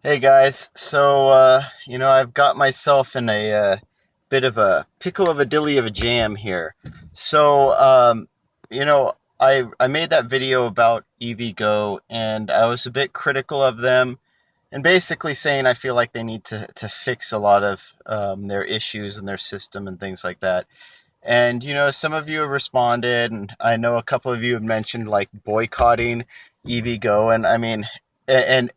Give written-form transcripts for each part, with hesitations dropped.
Hey guys, I've got myself in a bit of a pickle of a dilly of a jam here. So, you know, I made that video about EVgo, and I was a bit critical of them, and basically saying I feel like they need to fix a lot of their issues in their system and things like that. And some of you have responded, and I know a couple of you have mentioned like boycotting EVgo, and I mean, and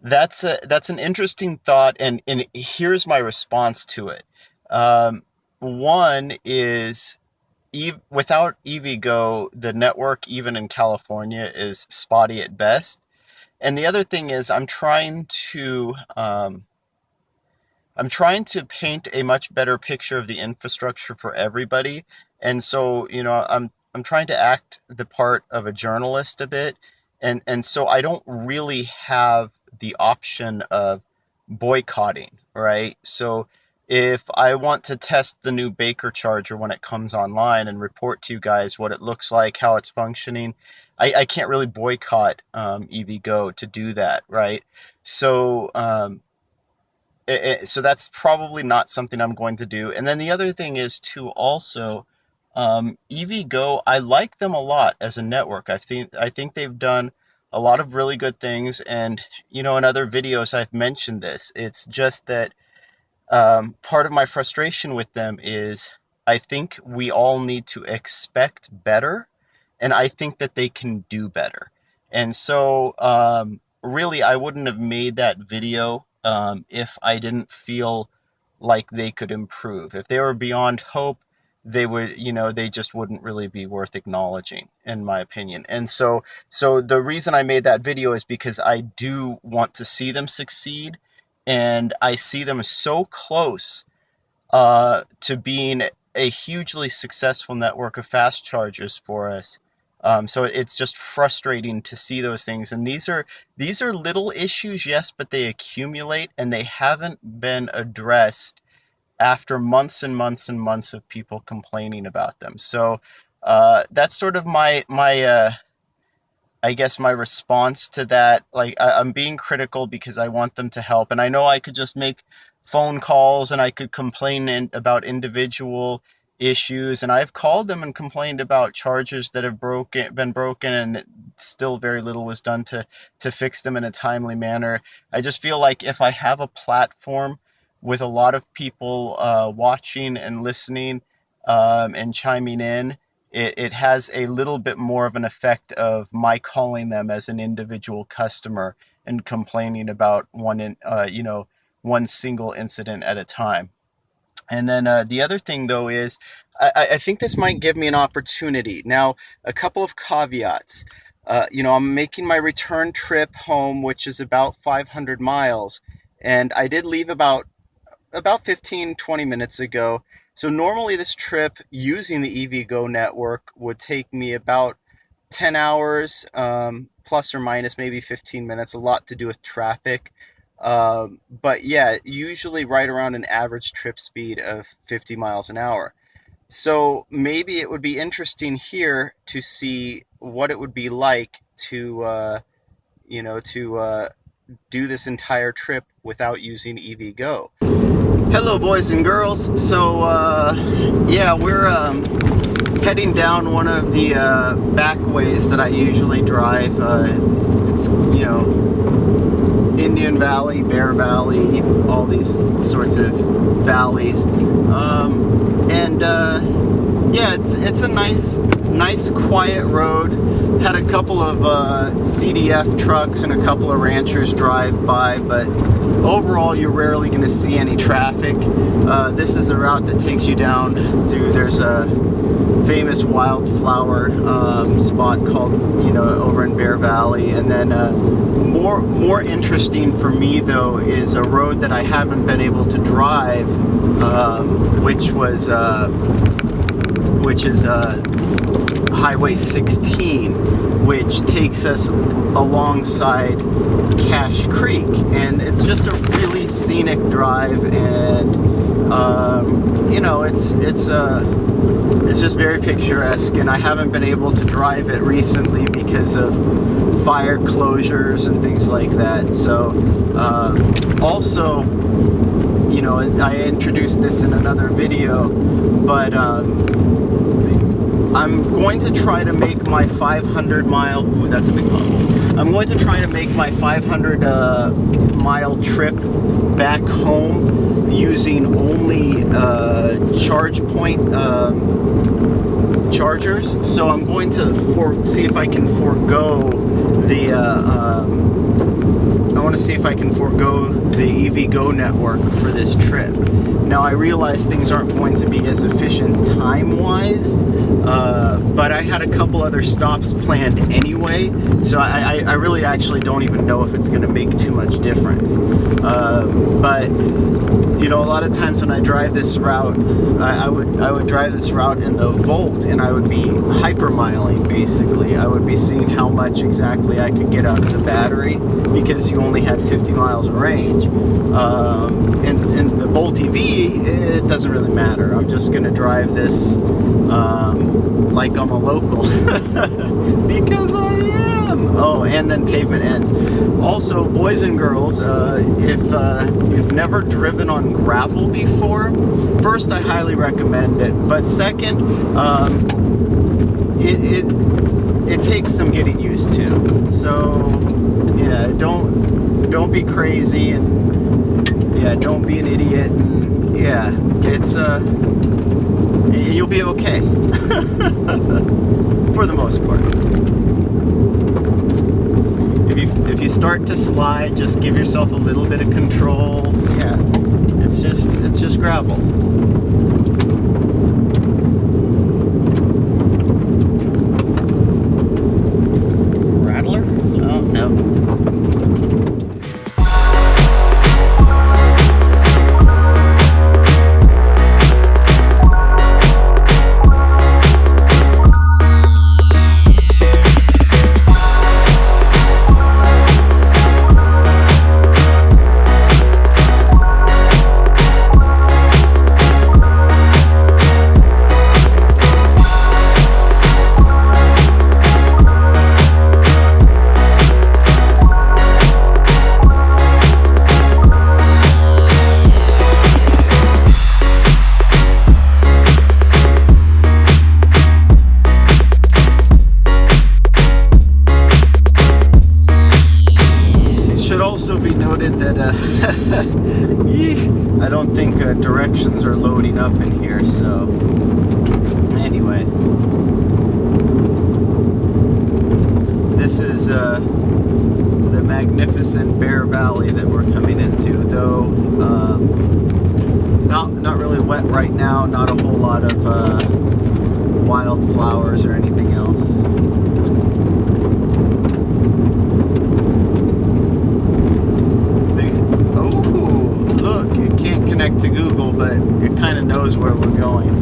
that's an interesting thought, and here's my response to it. One is without EVgo, the network, even in California, is spotty at best. And the other thing is, I'm trying to paint a much better picture of the infrastructure for everybody. And so, I'm trying to act the part of a journalist a bit. And so I don't really have the option of boycotting, right? So if I want to test the new Baker charger when it comes online and report to you guys what it looks like, how it's functioning, I can't really boycott EVgo to do that, right? So so that's probably not something I'm going to do. And then the other thing is to also EVgo. I like them a lot as a network. I think they've done a lot of really good things. And in other videos I've mentioned this. It's just that part of my frustration with them is I think we all need to expect better, and I think that they can do better. And so, really, I wouldn't have made that video if I didn't feel like they could improve. If they were beyond hope, they would, they just wouldn't really be worth acknowledging, in my opinion. And so the reason I made that video is because I do want to see them succeed, and I see them so close to being a hugely successful network of fast chargers for us. So it's just frustrating to see those things. And these are little issues, yes, but they accumulate, and they haven't been addressed after months and months and months of people complaining about them. So that's sort of my I guess my response to that. Like, I'm being critical because I want them to help, and I know I could just make phone calls and I could complain about individual issues, and I've called them and complained about chargers that have been broken, and still very little was done to fix them in a timely manner. I just feel like if I have a platform with a lot of people watching and listening and chiming in, it has a little bit more of an effect of my calling them as an individual customer and complaining about one single incident at a time. And then the other thing, though, is I think this might give me an opportunity. Now, a couple of caveats. I'm making my return trip home, which is about 500 miles, and I did leave about 15-20 minutes ago. So normally this trip using the EVgo network would take me about 10 hours, plus or minus maybe 15 minutes, a lot to do with traffic. But yeah, usually right around an average trip speed of 50 miles an hour. So maybe it would be interesting here to see what it would be like to do this entire trip without using EVgo. Hello, boys and girls. So, yeah, we're heading down one of the back ways that I usually drive. It's, Indian Valley, Bear Valley, all these sorts of valleys. Yeah, it's a nice quiet road. Had a couple of CDF trucks and a couple of ranchers drive by, but overall you're rarely going to see any traffic. This is a route that takes you down through, there's a famous wildflower spot called, over in Bear Valley. And then more interesting for me, though, is a road that I haven't been able to drive, which is Highway 16, which takes us alongside Cache Creek, and it's just a really scenic drive. And It's just very picturesque, and I haven't been able to drive it recently because of fire closures and things like that. So also, you know, I introduced this in another video, but I'm going to try to make my 500 mile, ooh, that's a big bump. I'm going to try to make my 500 mile trip back home using only ChargePoint chargers. So I'm going to see if I can forego the I want to see if I can forego the EVgo network for this trip. Now I realize things aren't going to be as efficient time-wise, but I had a couple other stops planned anyway, so I really actually don't even know if it's going to make too much difference. But you know, a lot of times when I drive this route, I would drive this route in the Volt, and I would be hypermiling basically. I would be seeing how much exactly I could get out of the battery because you only had 50 miles of range. And the Volt EV, it doesn't really matter. I'm just going to drive this like I'm a local because I am. Oh, and then pavement ends. Also, boys and girls, if you've never driven on gravel before, first, I highly recommend it. But second, it takes some getting used to. So yeah, don't be crazy, and yeah, don't be an idiot, and yeah, it's you'll be okay for the most part. If you start to slide, just give yourself a little bit of control. Yeah, it's just gravel. Rattler? Oh no. I don't think directions are loading up in here, so anyway, this is the magnificent Bear Valley that we're coming into, though not really wet right now, not a whole lot of wildflowers or anything else. Connect to Google, but it kind of knows where we're going.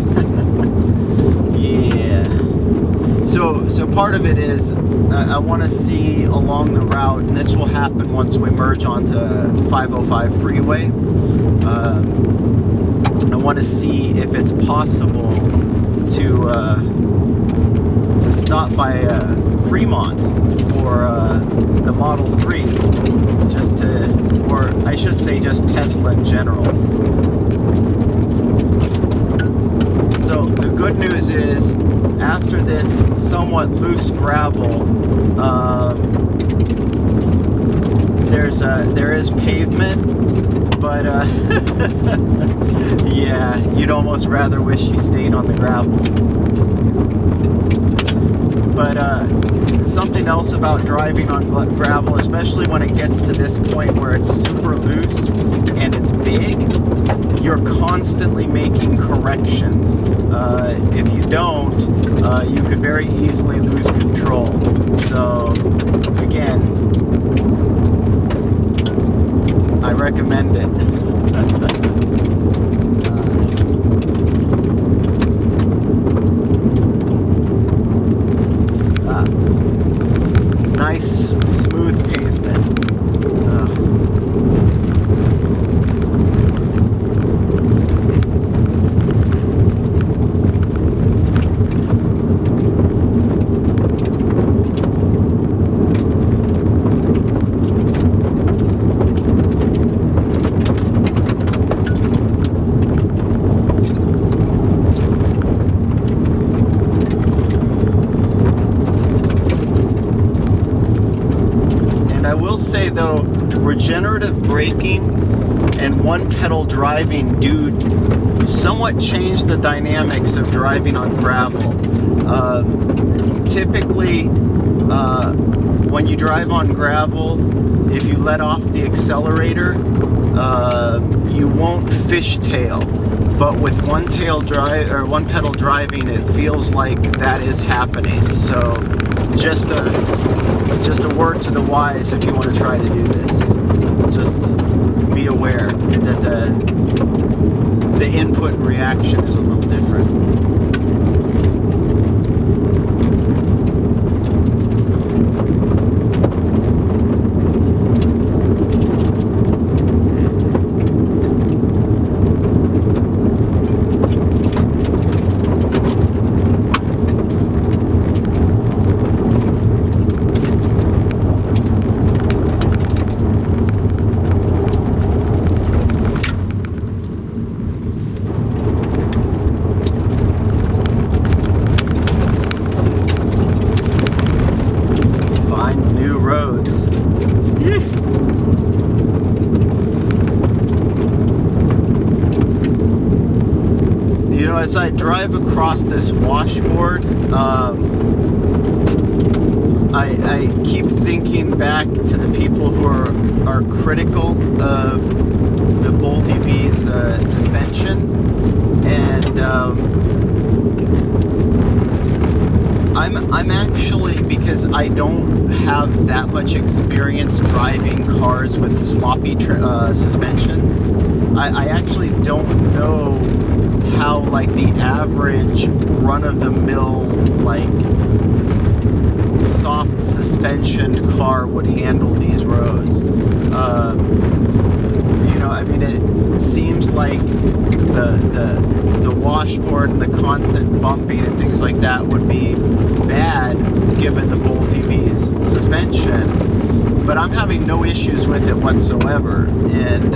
Yeah. So part of it is I want to see along the route, and this will happen once we merge onto 505 freeway. I want to see if it's possible to stop by Fremont for the Model 3, just to, or I should say just Tesla in general. So the good news is, after this somewhat loose gravel, there is pavement, but yeah, you'd almost rather wish you stayed on the gravel. But something else about driving on gravel, especially when it gets to this point where it's super loose and it's big, you're constantly making corrections. If you don't, you could very easily lose control. So again, I recommend it. Nice, smooth pavement. regenerative braking and one pedal driving do somewhat change the dynamics of driving on gravel. Typically, when you drive on gravel, if you let off the accelerator, you won't fishtail. But with one pedal driving, it feels like that is happening. So just a word to the wise if you want to try to do this. Just be aware that the input and reaction is a little different. As I drive across this washboard, I keep thinking back to the people who are critical of the Bolt EV's suspension, and I'm actually, because I don't have that much experience driving cars with sloppy suspensions, I actually don't know how like the average run-of-the-mill like soft suspension car would handle these roads. I mean, it seems like the washboard and the constant bumping and things like that would be bad given the Bolt EV's suspension, but I'm having no issues with it whatsoever, and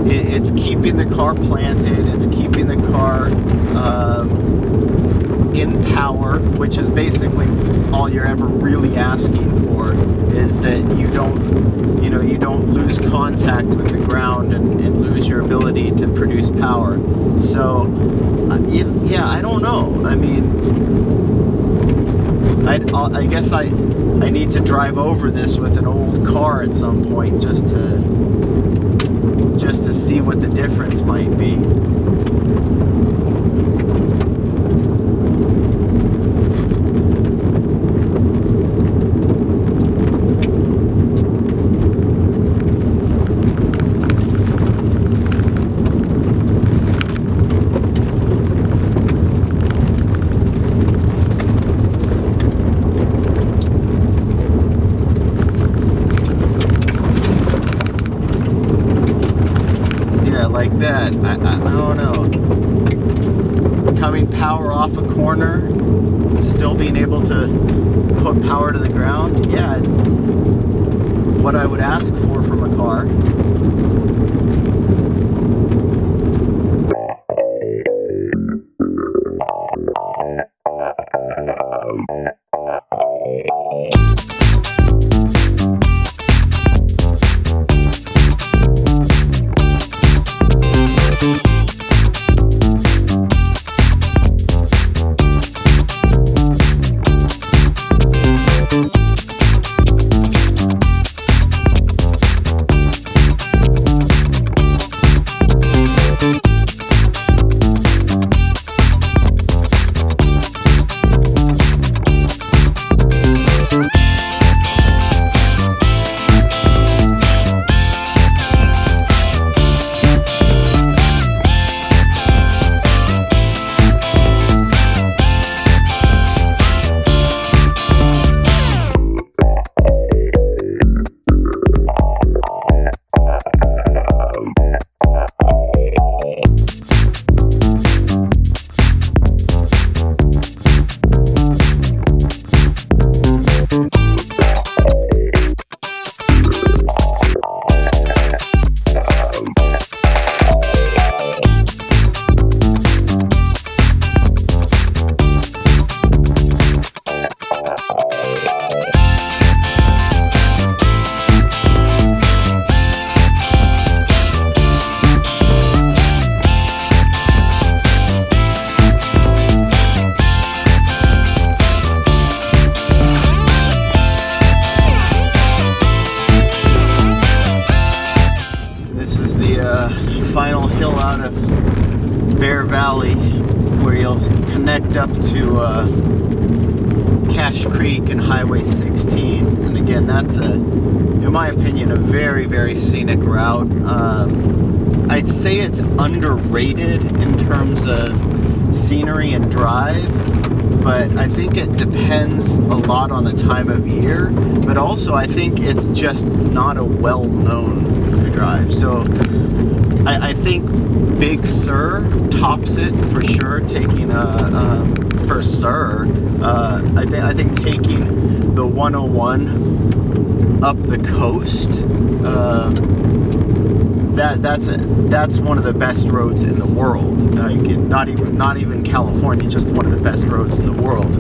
it's keeping the car planted, it's keeping the car in power, which is basically all you're ever really asking for, is that you don't lose contact with the ground and lose your ability to produce power. So yeah, I don't know. I mean, I guess I need to drive over this with an old car at some point just to see what the difference might be. Like that, I don't know. Coming power off a corner, still being able to put power to the ground, yeah, it's what I would ask for from a car. Bear Valley, where you'll connect up to Cache Creek and Highway 16. And again, that's in my opinion, a very, very scenic route. I'd say it's underrated in terms of scenery and drive, but I think it depends a lot on the time of year, but also I think it's just not a well-known drive. So I think Big Sur tops it for sure, taking for Sur. I think taking the 101 up the coast, that's one of the best roads in the world. Not even California, just one of the best roads in the world.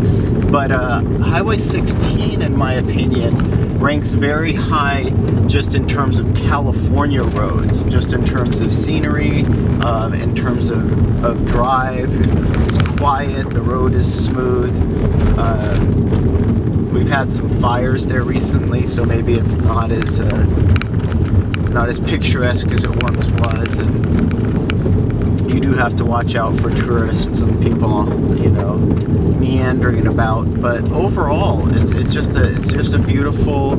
But Highway 16, in my opinion, ranks very high just in terms of California roads, just in terms of scenery, in terms of drive. It's quiet, the road is smooth. We've had some fires there recently, so maybe it's not as picturesque as it once was, and you do have to watch out for tourists and people, meandering about. But overall, it's just a beautiful,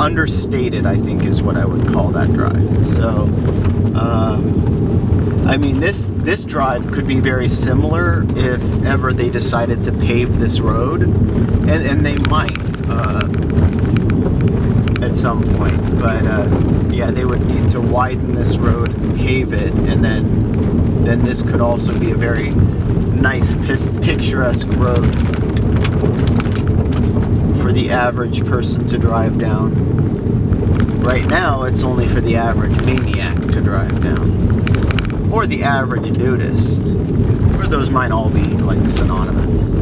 understated, I think, is what I would call that drive. So, I mean, this drive could be very similar if ever they decided to pave this road, and they might at some point. But yeah, they would need to widen this road and pave it, and then this could also be a very nice, picturesque road for the average person to drive down. Right now, it's only for the average maniac to drive down, or the average nudist, or those might all be like synonymous.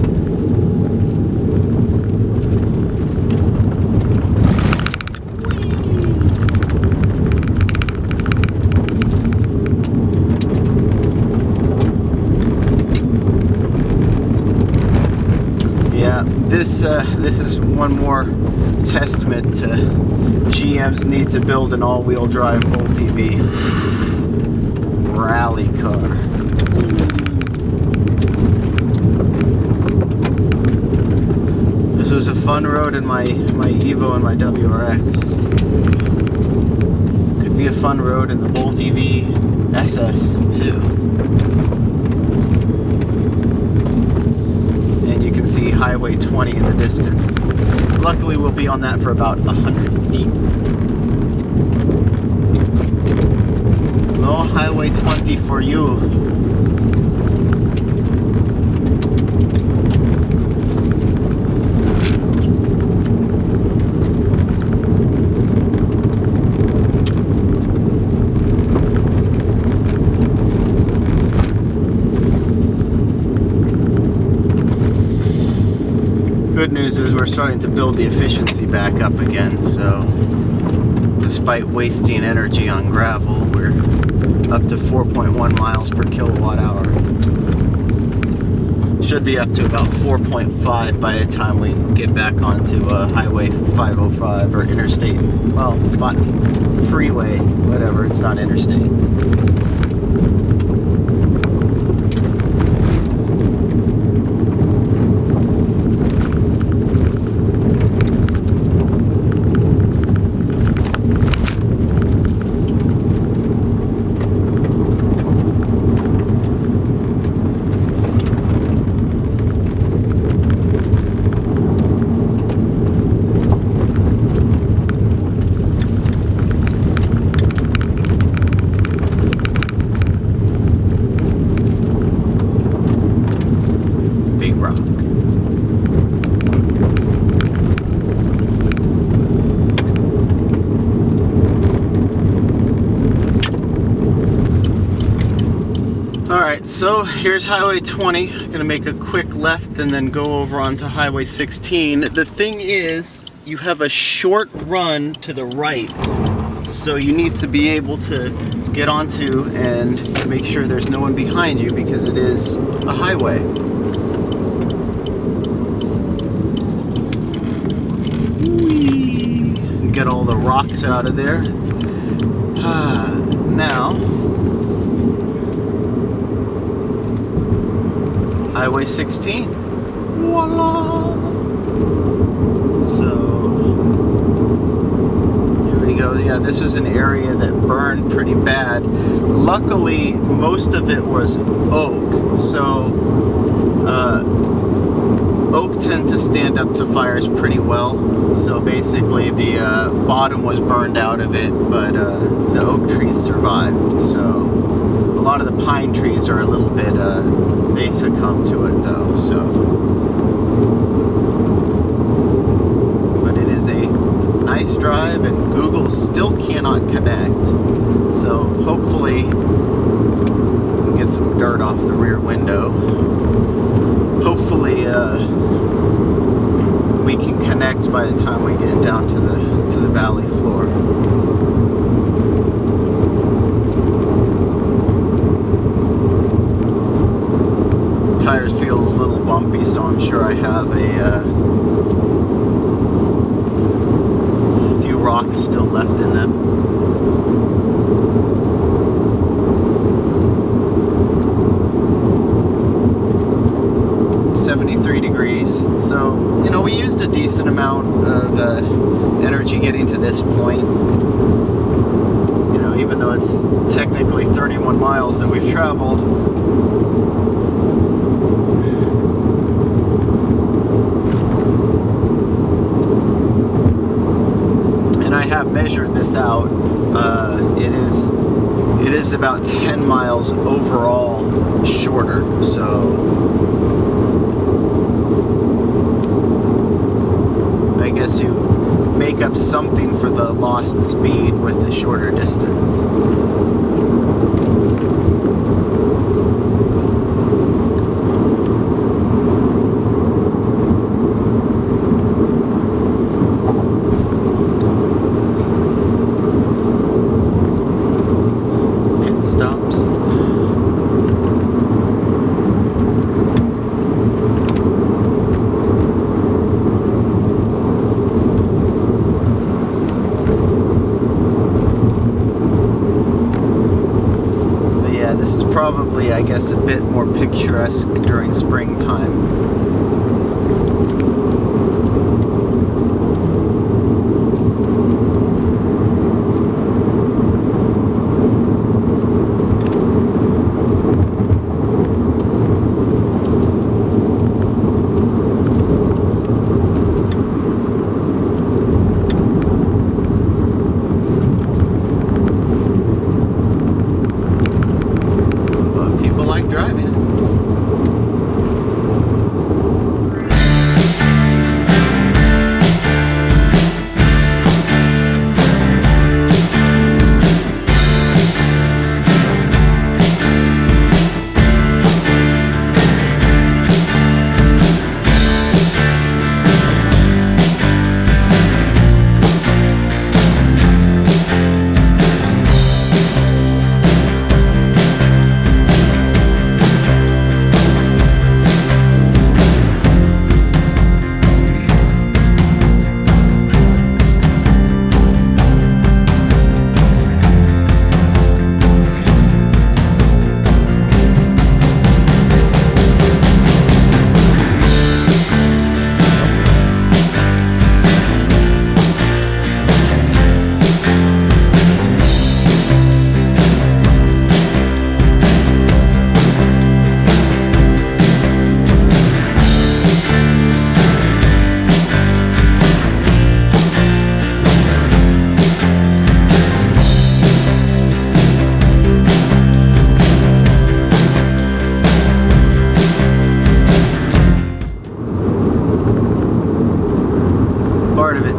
This is one more testament to GM's need to build an all-wheel drive Bolt EV rally car. This was a fun road in my Evo and my WRX. Could be a fun road in the Bolt EV SS too. See Highway 20 in the distance. Luckily, we'll be on that for about 100 feet. No Highway 20 for you. Good news is we're starting to build the efficiency back up again, so despite wasting energy on gravel, we're up to 4.1 miles per kilowatt hour. Should be up to about 4.5 by the time we get back onto Highway 505 or interstate, well, freeway, whatever, it's not interstate. So here's Highway 20. I'm gonna make a quick left and then go over onto Highway 16. The thing is, you have a short run to the right, so you need to be able to get onto and make sure there's no one behind you because it is a highway. Whee! Get all the rocks out of there. Now Highway 16. Voila! So, here we go. Yeah, this was an area that burned pretty bad. Luckily, most of it was oak. So, oak tend to stand up to fires pretty well. So basically, the bottom was burned out of it, but the oak trees survived. So, a lot of the pine trees are a little bit, they succumb to it though. So, but it is a nice drive, and Google still cannot connect. So hopefully, we'll get some dirt off the rear window. Hopefully, we can connect by the time we get down to the valley floor. Tires feel a little bumpy, so I'm sure I have a few rocks still left in them. 73 degrees. So, you know, we used a decent amount of energy getting to this point. You know, even though it's technically 31 miles that we've traveled. And I have measured this out. It is about 10 miles overall shorter. So I guess you make up something for the lost speed with the shorter distance. Pit stops. Probably, I guess, a bit more picturesque during springtime.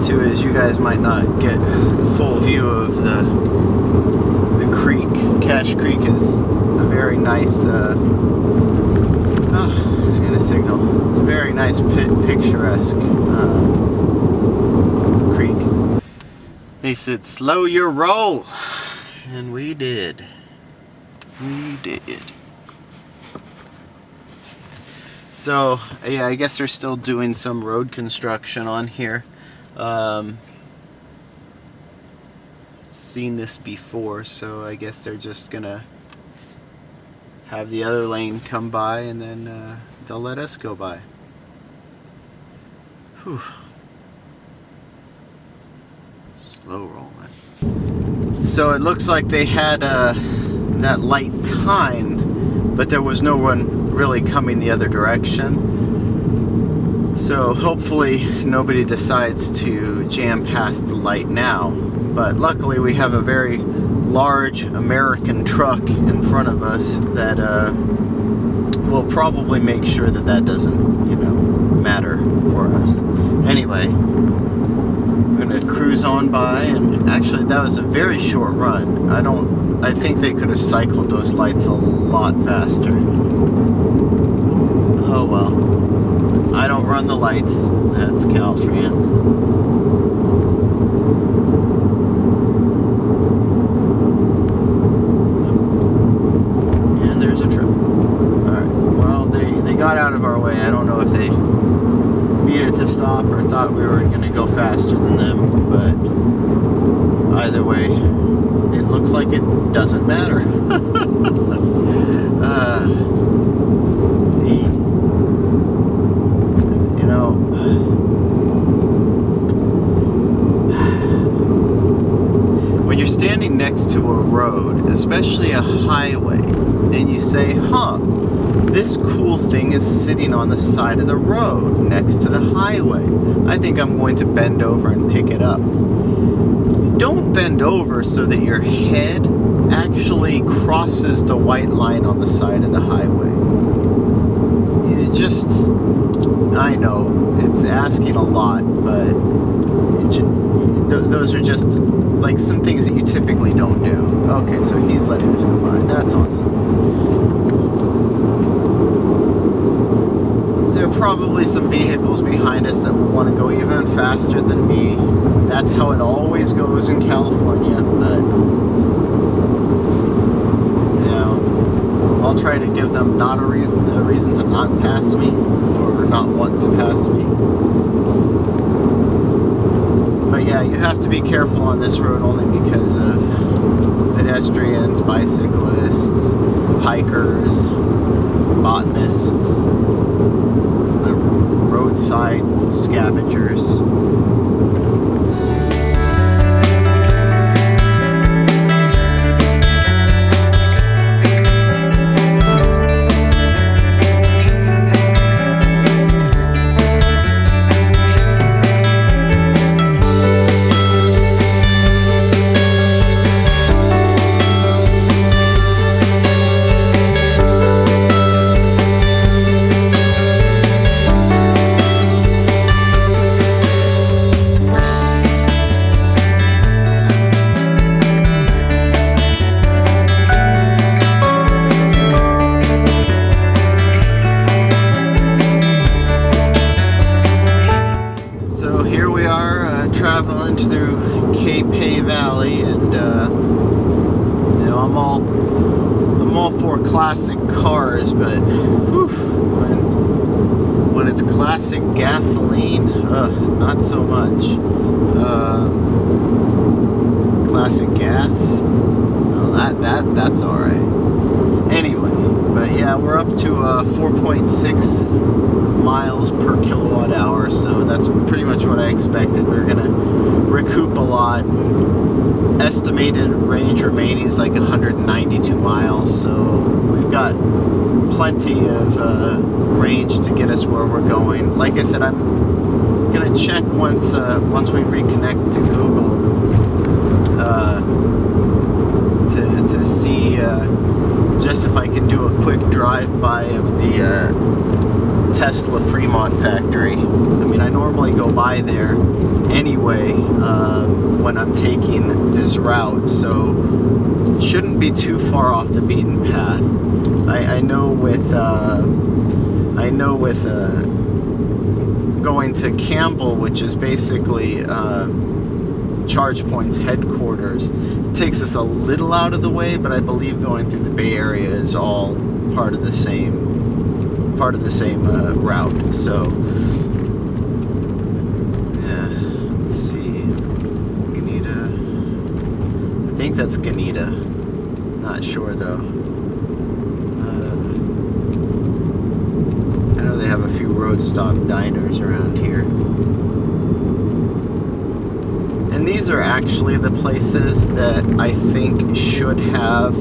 Too is you guys might not get full view of the creek. Cache Creek is a very nice and a signal. It's a very nice picturesque creek. They said slow your roll, and we did. We did. So yeah, I guess they're still doing some road construction on here. Seen this before, so I guess they're just gonna have the other lane come by and then they'll let us go by. Whew. Slow rolling. So it looks like they had that light timed, but there was no one really coming the other direction. So hopefully nobody decides to jam past the light now. But luckily we have a very large American truck in front of us that will probably make sure that that doesn't, matter for us. Anyway, we're gonna cruise on by, and actually that was a very short run. I think they could have cycled those lights a lot faster. Oh well. I don't run the lights. That's Caltrans. And there's a truck. Alright, well, they got out of our way. I don't know if they needed to stop or thought we were going to go faster than them, but either way, it looks like it doesn't matter. When you're standing next to a road, especially a highway, and you say, this cool thing is sitting on the side of the road next to the highway. I think I'm going to bend over and pick it up. Don't bend over so that your head actually crosses the white line on the side of the highway. I know, it's asking a lot, but those are just like some things that you typically don't do. Okay, so he's letting us go by. That's awesome. There are probably some vehicles behind us that want to go even faster than me. That's how it always goes in California, but I'll try to give them not a reason to not pass me or not want to pass me. But yeah, you have to be careful on this road only because of pedestrians, bicyclists, hikers, botanists, roadside scavengers. I'm all for classic cars, but whew, when it's classic gasoline, not so much. Classic gas, well, that's all right. Anyway, but yeah, we're up to 4.6 miles per kilowatt hour, so that's pretty much what I expected. We're gonna recoup a lot. Estimated range remaining is like 192 miles, so we've got plenty of range to get us where we're going. Like I said, I'm gonna check once we reconnect to Google to see just if I can do a quick drive-by of the Tesla Fremont factory. I mean, I normally go by there anyway when I'm taking this route, so it shouldn't be too far off the beaten path. I know with going to Campbell, which is basically ChargePoint's headquarters, it takes us a little out of the way, but I believe going through the Bay Area is all part of the same route. So yeah, let's see, Ganita, I think that's Ganita, not sure though. I stop diners around here. And these are actually the places that I think should have,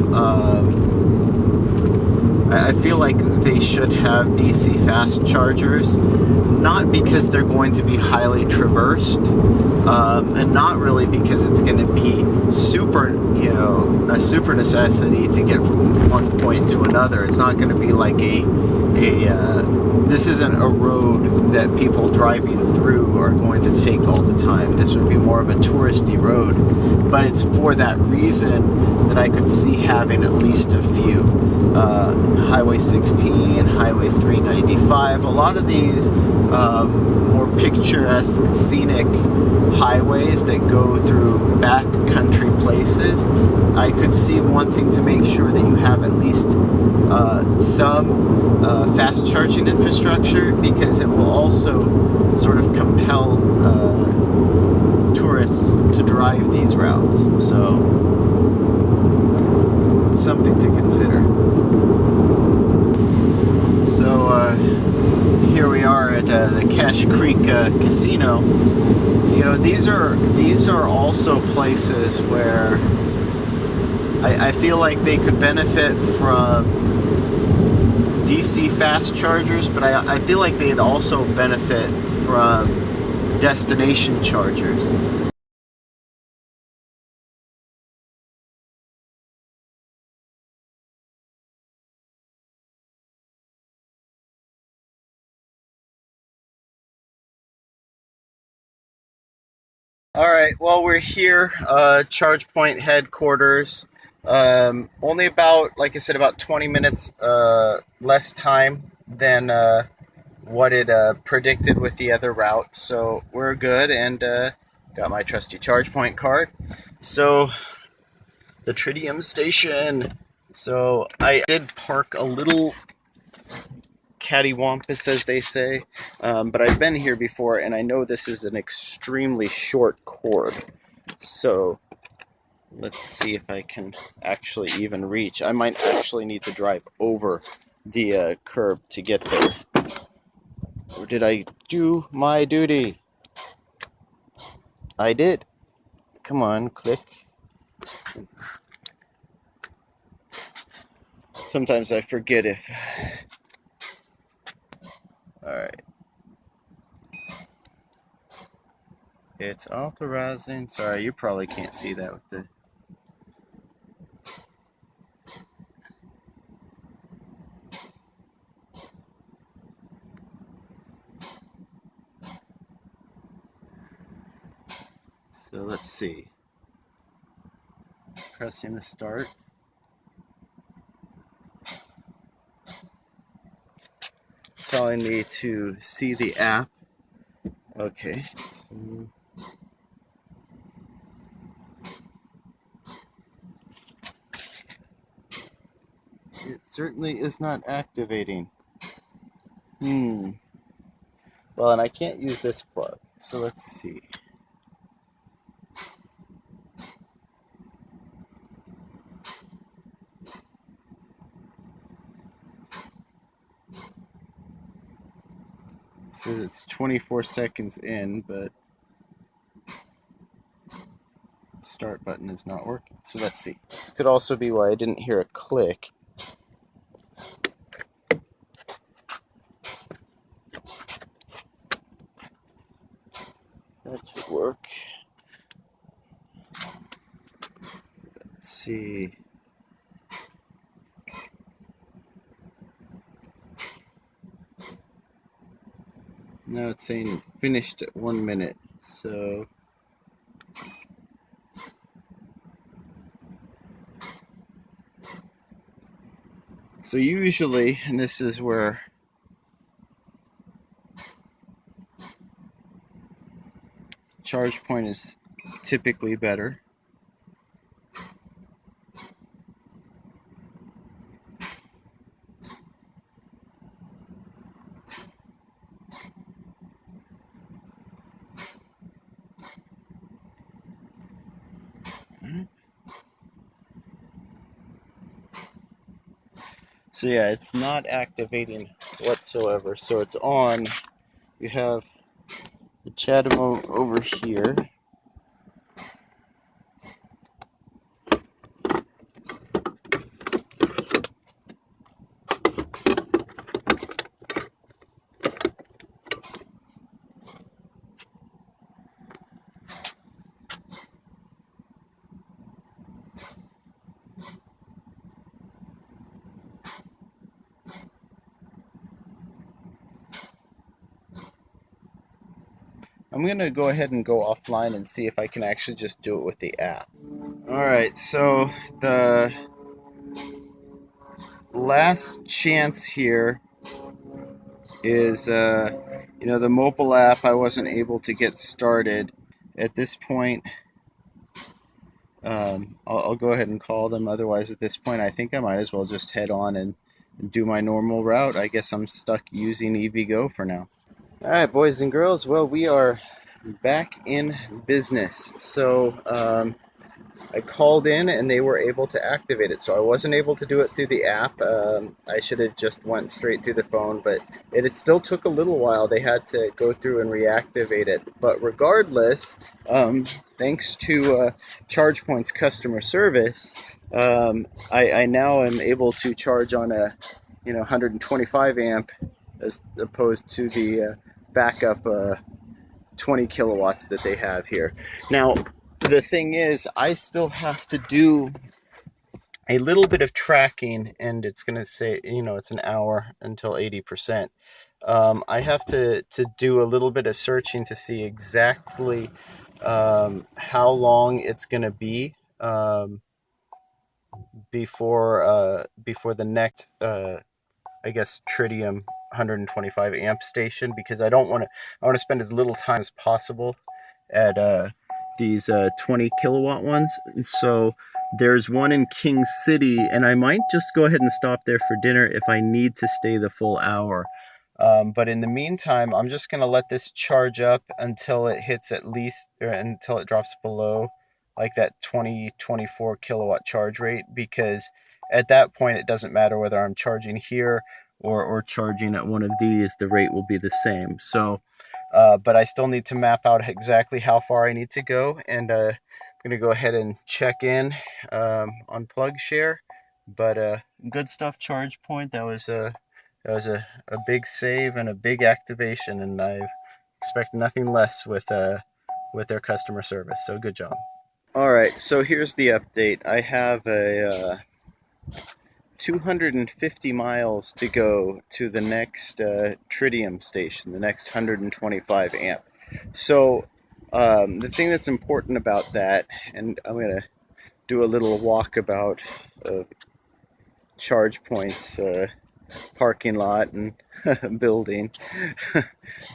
I feel like they should have DC fast chargers, not because they're going to be highly traversed, and not really because it's going to be super, a super necessity to get from one point to another. It's not going to be like this isn't a road that people driving through are going to take all the time. This would be more of a touristy road, but it's for that reason that I could see having at least a few. Highway 16, Highway 395, a lot of these more picturesque, scenic highways that go through backcountry places, I could see wanting to make sure that you have at least some fast charging infrastructure, because it will also sort of compel tourists to drive these routes. So, something to consider. So here we are at the Cache Creek Casino. These are also places where I feel like they could benefit from DC fast chargers, but I feel like they'd also benefit from destination chargers. Alright, well, we're here, ChargePoint headquarters. Only about, like I said, about 20 minutes less time than what it predicted with the other route. So we're good, and got my trusty ChargePoint card. So, the Tritium station. So I did park a little cattywampus, as they say, but I've been here before, and I know this is an extremely short cord. So let's see if I can actually even reach. I might actually need to drive over the curb to get there. Or did I do my duty? I did. Come on, click. Sometimes I forget if... Alright. It's authorizing. Sorry, you probably can't see that with the... So let's see. Pressing the start. Telling me to see the app. Okay. It certainly is not activating. Well, and I can't use this plug. So let's see. It says it's 24 seconds in, but start button is not working. So let's see. Could also be why I didn't hear a click. That should work. Let's see. Now it's saying finished at 1 minute. So usually, and this is where ChargePoint is typically better. So yeah, it's not activating whatsoever. So it's on. You have the CHAdeMO over here. I'm going to go ahead and go offline and see if I can actually just do it with the app. Alright, so the last chance here is, the mobile app I wasn't able to get started. At this point, I'll go ahead and call them. Otherwise, at this point, I think I might as well just head on and do my normal route. I guess I'm stuck using EVgo for now. Alright, boys and girls, well, we are back in business. So, I called in and they were able to activate it. So I wasn't able to do it through the app. I should have just went straight through the phone, but it still took a little while. They had to go through and reactivate it. But regardless, thanks to ChargePoint's customer service, I now am able to charge on a 125 amp as opposed to the backup 20 kilowatts that they have here. Now, the thing is, I still have to do a little bit of tracking, and it's going to say, it's an hour until 80%. I have to do a little bit of searching to see exactly how long it's going to be before the next I guess Tritium 125 amp station, because I want to spend as little time as possible at these 20 kilowatt ones. And so there's one in King City, and I might just go ahead and stop there for dinner if I need to stay the full hour. But in the meantime, I'm just going to let this charge up until it hits at least, or until it drops below like that 24 kilowatt charge rate, because at that point it doesn't matter whether I'm charging here or charging at one of these, the rate will be the same. So but I still need to map out exactly how far I need to go, and I'm going to go ahead and check in on PlugShare. But good stuff, ChargePoint. That was a big save and a big activation, and I expect nothing less with their customer service. So good job. All right, so here's the update. I have a 250 miles to go to the next Tritium station, the next 125 amp. So the thing that's important about that, and I'm going to do a little walkabout of ChargePoint's parking lot and building.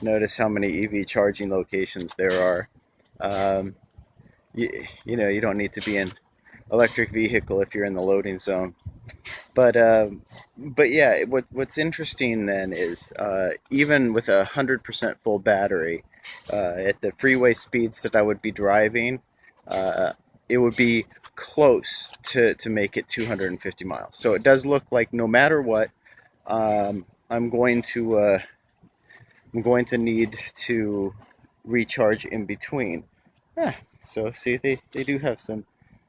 Notice how many EV charging locations there are. You don't need to be an electric vehicle if you're in the loading zone. But yeah, what's interesting then is even with 100% full battery, at the freeway speeds that I would be driving, it would be close to make it 250 miles. So it does look like no matter what, I'm going to need to recharge in between. So see, they do have some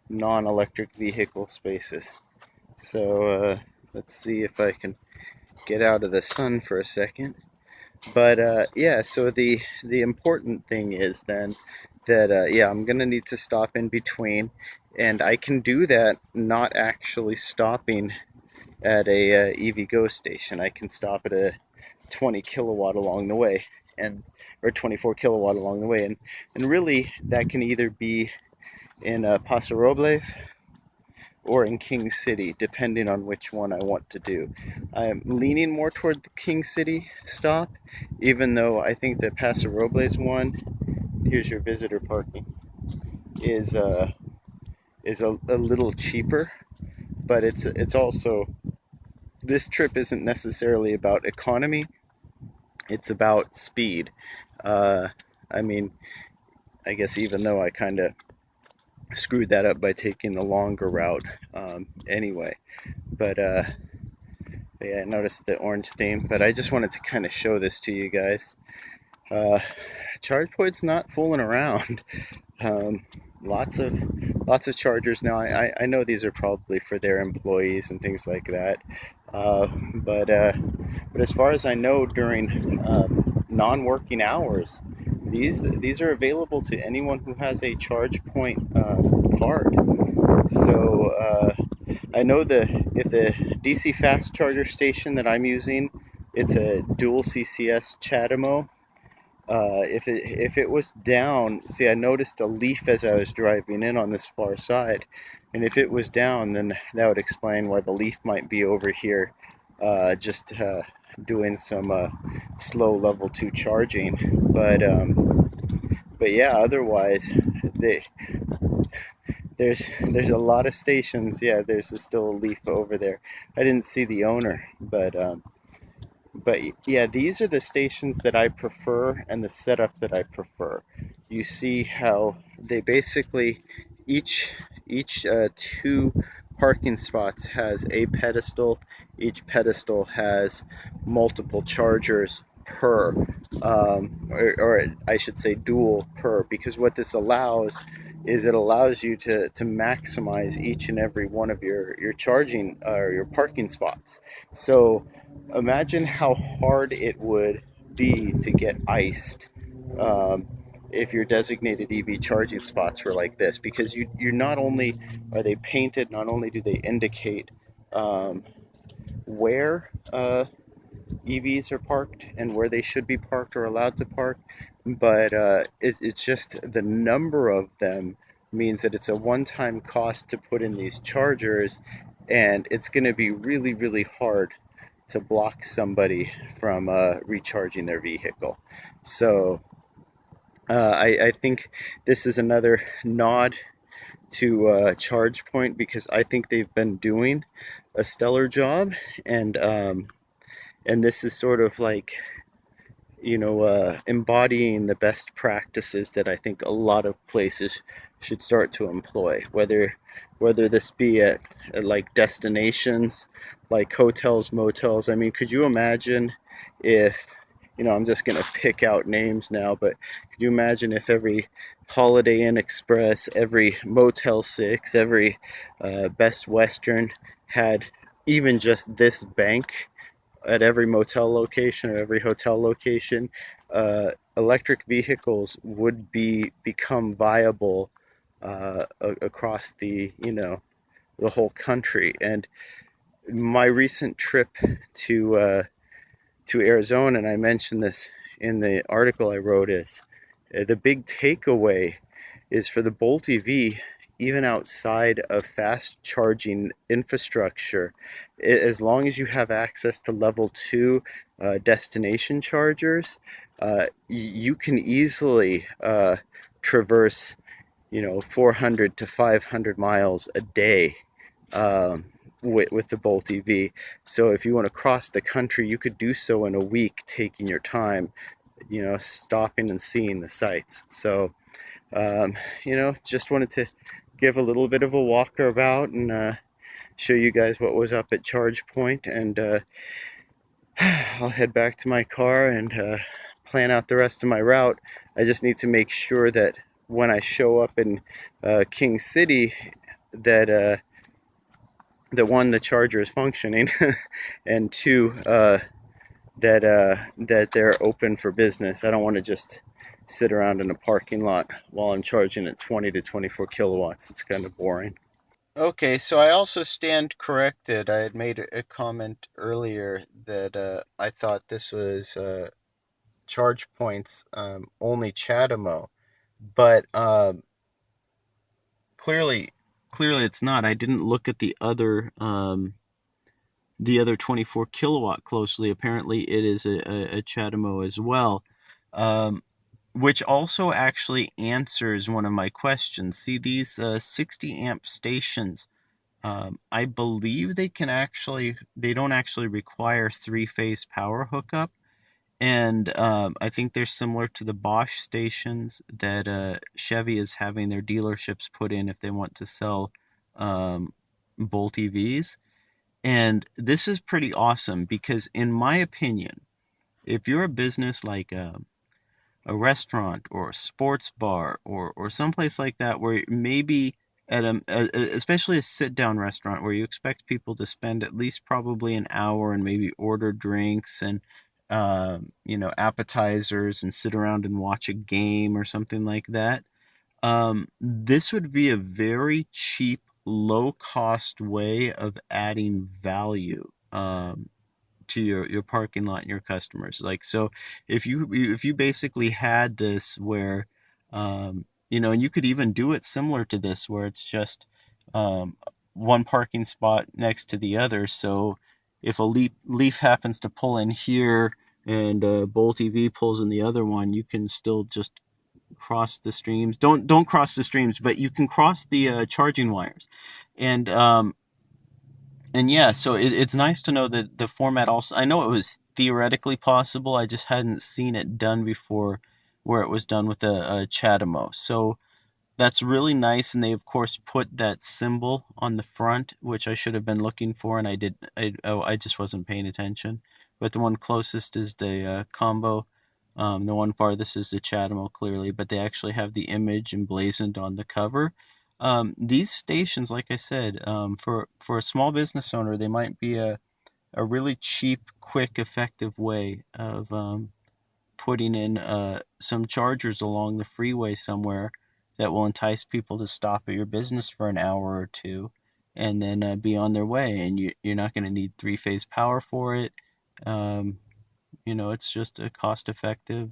non-electric vehicle spaces. So let's see if I can get out of the sun for a second. But yeah, so the important thing is then that I'm gonna need to stop in between, and I can do that not actually stopping at a EVgo station. I can stop at a 20 kilowatt along the way, or 24 kilowatt along the way, and really that can either be in Paso Robles or in King City, depending on which one I want to do. I'm leaning more toward the King City stop, even though I think the Paso Robles one, here's your visitor parking, is a little cheaper, but it's also, this trip isn't necessarily about economy, it's about speed. I mean, I guess even though I kind of screwed that up by taking the longer route anyway. But But yeah, I noticed the orange theme, but I just wanted to kind of show this to you guys. Uh, ChargePoint's not fooling around. Um, lots of chargers now. I know these are probably for their employees and things like that. Uh, but as far as I know, during non-working hours, these are available to anyone who has a ChargePoint card. So I know if the DC fast charger station that I'm using, it's a dual CCS CHAdeMO. If it was down, see, I noticed a leaf as I was driving in on this far side, and if it was down, then that would explain why the leaf might be over here, just doing some slow level 2 charging. But yeah, otherwise, they, there's a lot of stations. Yeah, there's still a leaf over there. I didn't see the owner, but yeah, these are the stations that I prefer and the setup that I prefer. You see how they basically each two parking spots has a pedestal. Each pedestal has multiple chargers per, or I should say dual per, because what this allows is it allows you to maximize each and every one of your charging or your parking spots. So imagine how hard it would be to get iced, um, if your designated EV charging spots were like this, because you not only are they painted, not only do they indicate where EVs are parked and where they should be parked or allowed to park, but it's just the number of them means that it's a one-time cost to put in these chargers, and it's going to be really, really hard to block somebody from recharging their vehicle. So I think this is another nod to ChargePoint, because I think they've been doing a stellar job, and this is sort of like, embodying the best practices that I think a lot of places should start to employ. Whether this be at like destinations, like hotels, motels. I mean, could you imagine if, I'm just gonna pick out names now, but could you imagine if every Holiday Inn Express, every Motel 6, every Best Western had even just this bank at every motel location or every hotel location? Electric vehicles would become viable across the whole country. And my recent trip to to Arizona, and I mentioned this in the article I wrote, is the big takeaway is for the Bolt EV, even outside of fast charging infrastructure, as long as you have access to level 2 destination chargers, you can easily traverse 400 to 500 miles a day, um, with the Bolt EV. So if you want to cross the country, you could do so in a week, taking your time, stopping and seeing the sights. So just wanted to give a little bit of a walkabout and show you guys what was up at ChargePoint, and I'll head back to my car and plan out the rest of my route. I just need to make sure that when I show up in King City, that one, the charger is functioning, and two, that they're open for business. I don't want to just sit around in a parking lot while I'm charging at 20 to 24 kilowatts. It's kind of boring. Okay, so I also stand corrected. I had made a comment earlier that I thought this was ChargePoint's only CHAdeMO, but clearly, it's not. I didn't look at the other 24 kilowatt closely. Apparently, it is a CHAdeMO as well, um, which also actually answers one of my questions. See, these 60 amp stations, I believe they don't actually require three-phase power hookup. And I think they're similar to the Bosch stations that Chevy is having their dealerships put in if they want to sell Bolt EVs. And this is pretty awesome because, in my opinion, if you're a business like a restaurant or a sports bar or someplace like that where maybe especially a sit down restaurant where you expect people to spend at least probably an hour and maybe order drinks and appetizers and sit around and watch a game or something like that. This would be a very cheap, low cost way of adding value to your parking lot and your customers. Like, so if you basically had this where and you could even do it similar to this where it's just um, one parking spot next to the other. So if a leaf happens to pull in here and Bolt EV pulls in the other one, you can still just cross the streams. Don't cross the streams, but you can cross the charging wires. And yeah, so it's nice to know that the format also, I know it was theoretically possible, I just hadn't seen it done before where it was done with a Chatamo. So that's really nice, and they of course put that symbol on the front, which I should have been looking for, and I just wasn't paying attention. But the one closest is the combo. The one farthest is the Chatamo, clearly, but they actually have the image emblazoned on the cover. These stations, like I said, for a small business owner, they might be a really cheap, quick, effective way of putting in some chargers along the freeway somewhere that will entice people to stop at your business for an hour or two and then be on their way. And you're not going to need three-phase power for it. It's just a cost-effective,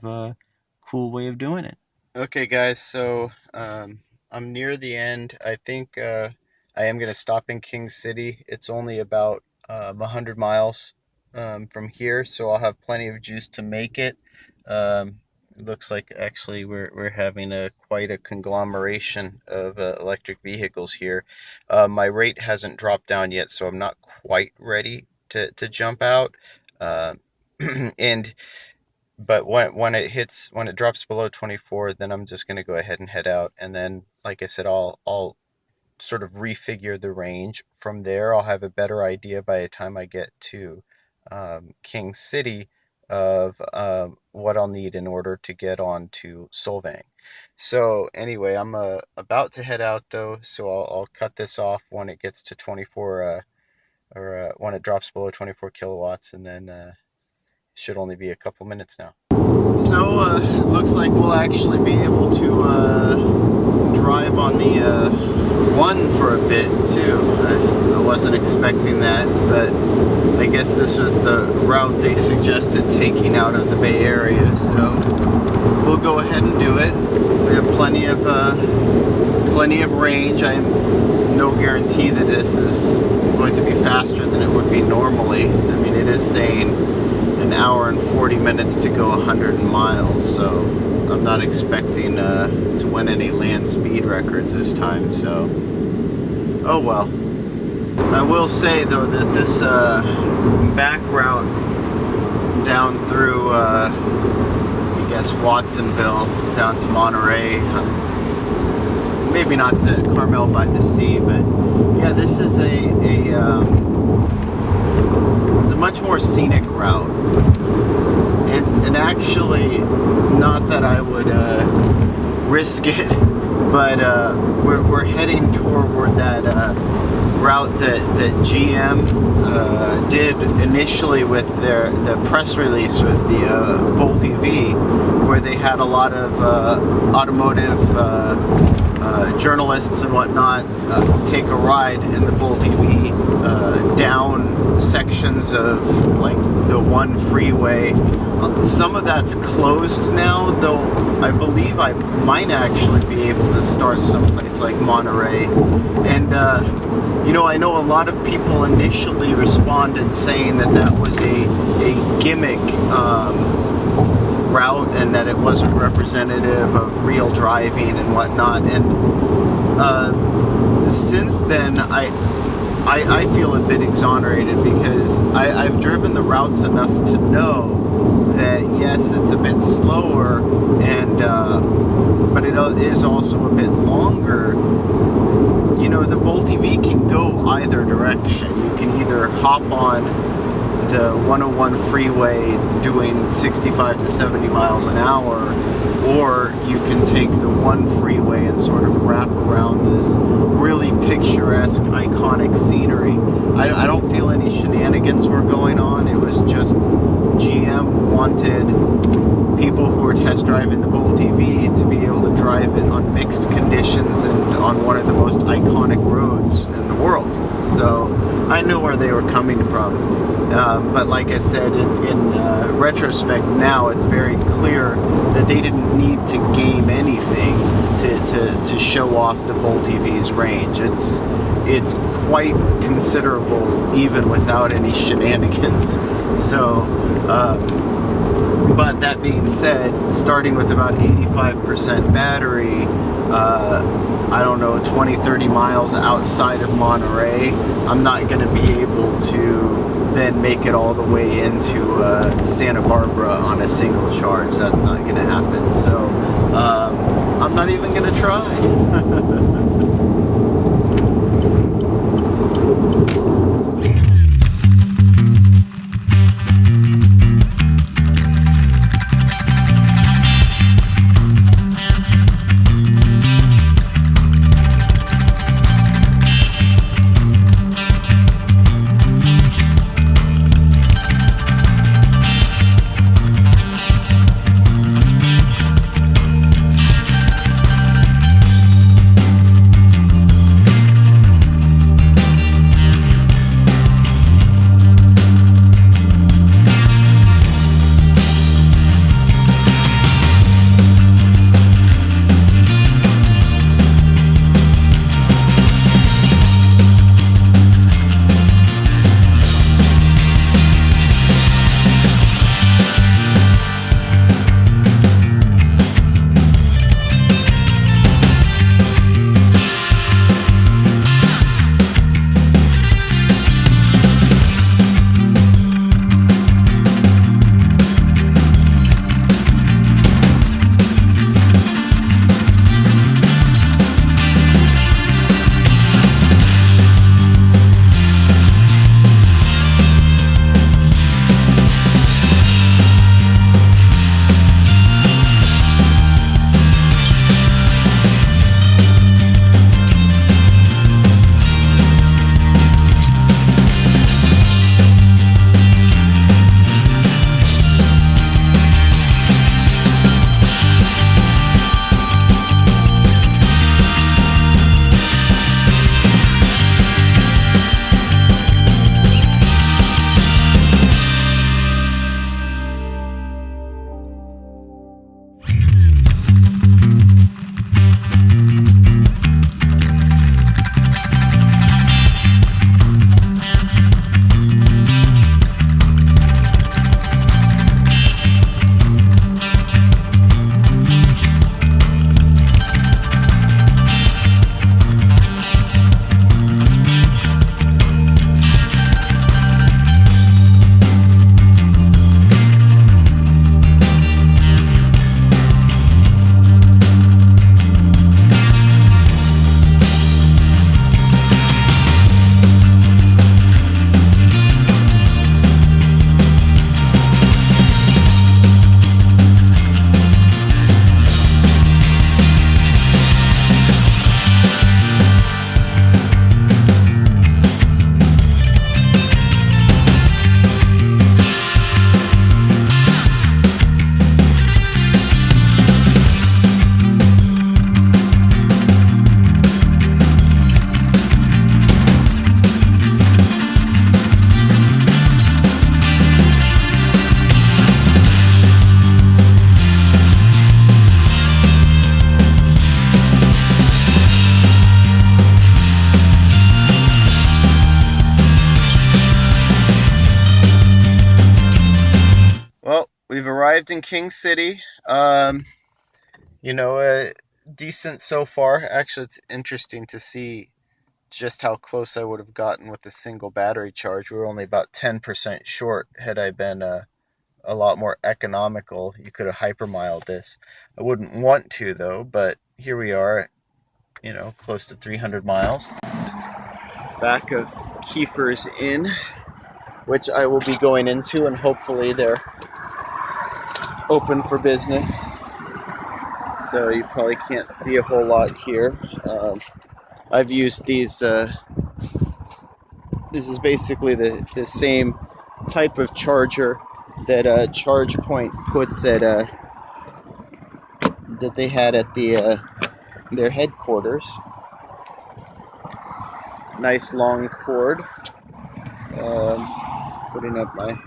cool way of doing it. Okay, guys, so I'm near the end. I think I am going to stop in King City. It's only about 100 miles from here, so I'll have plenty of juice to make it. It looks like actually we're having quite a conglomeration of electric vehicles here. My rate hasn't dropped down yet, so I'm not quite ready to jump out. Uh, and but when it drops below 24, then I'm just going to go ahead and head out. And then, like I said, I'll sort of refigure the range from there. I'll have a better idea by the time I get to King City of what I'll need in order to get on to Solvang. So anyway, I'm about to head out though, so I'll cut this off when it gets to 24 or when it drops below 24 kilowatts, and then should only be a couple minutes now. So looks like we'll actually be able to drive on the one for a bit too. I wasn't expecting that, but I guess this was the route they suggested taking out of the Bay Area, so we'll go ahead and do it. We have plenty of range. I'm no guarantee that this is going to be faster than it would be normally. I mean, it is saying an hour and 40 minutes to go 100 miles, so I'm not expecting to win any land speed records this time, so oh well. I will say though that this back route down through I guess Watsonville down to Monterey, maybe not to Carmel by the Sea, but yeah, this is it's a much more scenic route, and actually, not that I would risk it, but we're heading toward that route that GM did initially with the press release with the Bolt EV, where they had a lot of automotive journalists and whatnot take a ride in the Bolt EV down sections of like the one freeway. Some of that's closed now, though I believe I might actually be able to start someplace like Monterey. And I know a lot of people initially responded saying that was a gimmick route and that it wasn't representative of real driving and whatnot. And since then, I feel a bit exonerated because I've driven the routes enough to know that yes, it's a bit slower, and but it is also a bit longer. You know, the Bolt EV can go either direction. You can either hop on the 101 freeway doing 65 to 70 miles an hour, or you can take the one freeway and sort of wrap around this really picturesque, iconic scenery. I don't feel any shenanigans were going on. It was just GM wanted people who were test driving the Bolt EV to be able to drive it on mixed conditions and on one of the most iconic roads in the world. So I knew where they were coming from. But like I said, in retrospect now, it's very clear that they didn't need to game anything to show off the Bolt EV's range. It's quite considerable even without any shenanigans. So, but that being said, starting with about 85% battery, I don't know, 20-30 miles outside of Monterey, I'm not going to be able to then make it all the way into Santa Barbara on a single charge. That's not going to happen. So I'm not even going to try. We've arrived in King City. You know, decent so far. Actually, it's interesting to see just how close I would have gotten with a single battery charge. We were only about 10% short had I been a lot more economical. You could have hypermiled this. I wouldn't want to though, but here we are, you know, close to 300 miles. Back of Kiefer's Inn, which I will be going into, and hopefully they're open for business. So you probably can't see a whole lot here. I've used these, this is basically the same type of charger that ChargePoint puts at, that they had at their headquarters. Nice long cord. Putting up my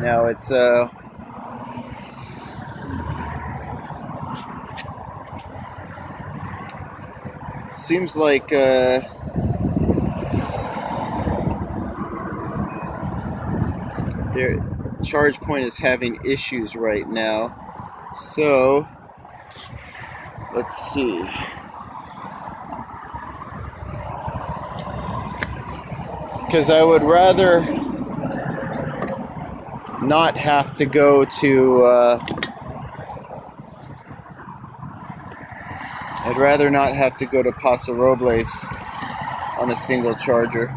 now it's seems like their ChargePoint is having issues right now. So let's see. Because I would rather not have to go to I'd rather not have to go to Paso Robles on a single charger.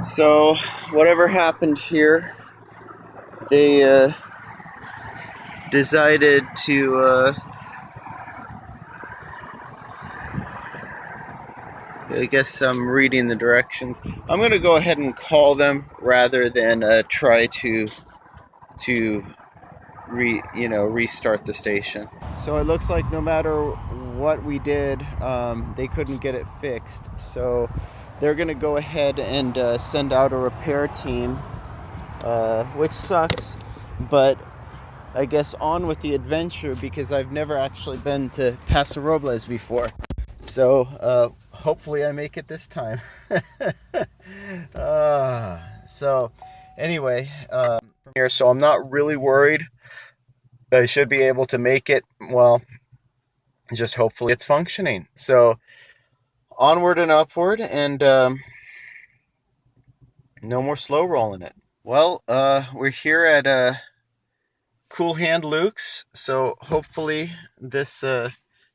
So whatever happened here, they decided to I guess I'm reading the directions. I'm gonna go ahead and call them rather than try to restart the station. So it looks like no matter what we did, they couldn't get it fixed. So they're gonna go ahead and send out a repair team, which sucks, but I guess on with the adventure, because I've never actually been to Paso Robles before. So hopefully I make it this time. So anyway, from here, so I'm not really worried. I should be able to make it. Well, just hopefully it's functioning. So onward and upward, and no more slow rolling it. Well, we're here at Cool Hand Luke's, so hopefully this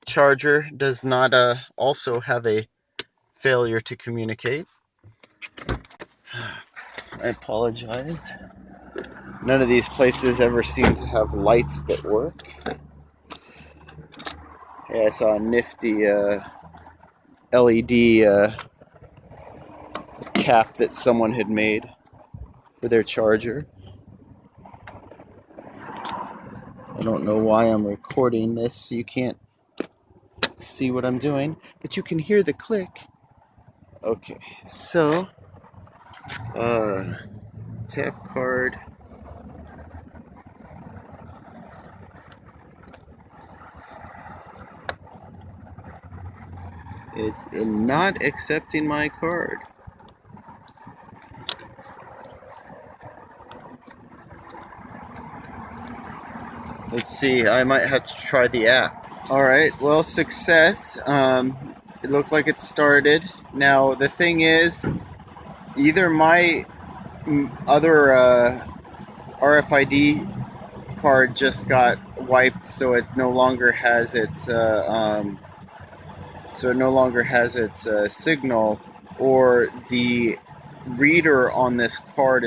charger does not also have a failure to communicate. I apologize. None of these places ever seem to have lights that work. Yeah, I saw a nifty LED cap that someone had made for their charger. I don't know why I'm recording this. You can't see what I'm doing, but you can hear the click. Okay, so tap card. It's not accepting my card. Let's see, I might have to try the app. Alright, well, success. It looked like it started. Now, the thing is, either my other RFID card just got wiped, so it no longer has its signal, or the reader on this card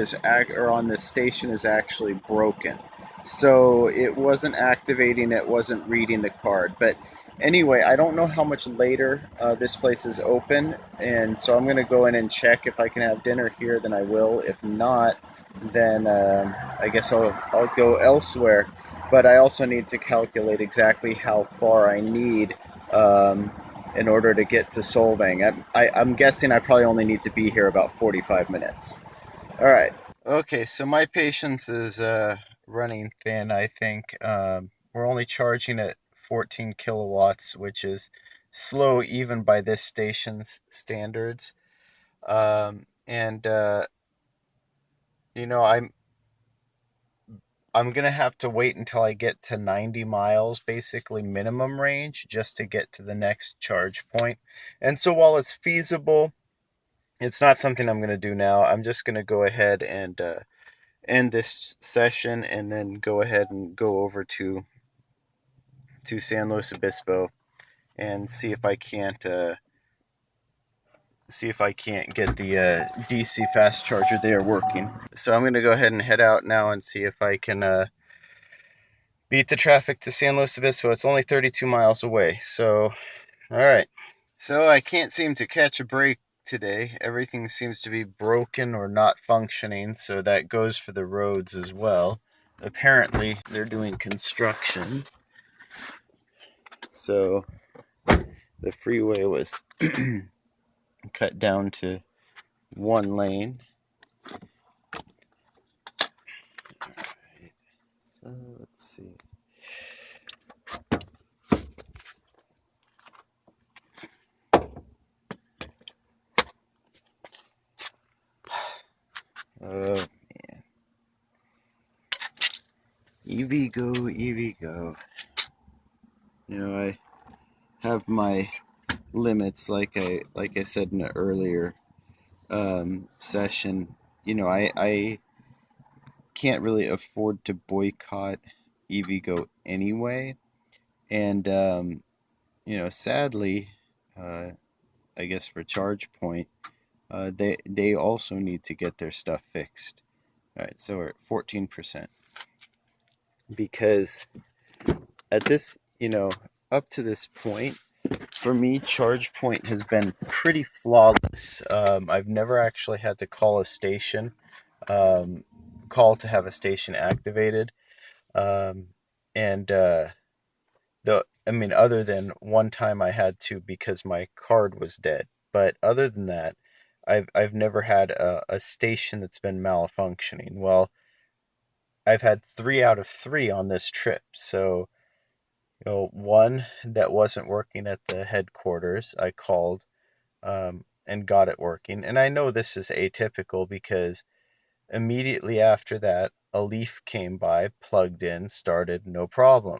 or on this station is actually broken. So it wasn't activating, it wasn't reading the card. But anyway, I don't know how much later this place is open, and so I'm going to go in and check. If I can have dinner here, then I will. If not, then I guess I'll go elsewhere. But I also need to calculate exactly how far I need in order to get to Solvang. I'm guessing I probably only need to be here about 45 minutes. All right. Okay, so my patience is running thin, I think. We're only charging at 14 kilowatts, which is slow even by this station's standards. And, you know, I'm gonna have to wait until I get to 90 miles, basically minimum range, just to get to the next charge point. And so while it's feasible, it's not something I'm gonna do now. I'm just gonna go ahead and end this session and then go ahead and go over to San Luis Obispo and see if I can't get the DC fast charger there working. So I'm going to go ahead and head out now and see if I can beat the traffic to San Luis Obispo. It's only 32 miles away. So, all right. So I can't seem to catch a break today. Everything seems to be broken or not functioning. So that goes for the roads as well. Apparently, they're doing construction. So the freeway was cut down to one lane. So let's see. Oh man. EVgo, EVgo. You know, I have my limits like I said in an earlier session. You know, I can't really afford to boycott EVgo anyway. And you know, sadly, I guess for ChargePoint, they also need to get their stuff fixed. All right, so we're at 14% because at this, you know, up to this point, for me, ChargePoint has been pretty flawless. I've never actually had to call a station, um, call to have a station activated, um, and I mean, other than one time I had to because my card was dead. But other than that, I've never had a station that's been malfunctioning. Well, I've had 3 out of 3 on this trip. So, you know, one that wasn't working at the headquarters, I called and got it working. And I know this is atypical because immediately after that, a Leaf came by, plugged in, started, no problem.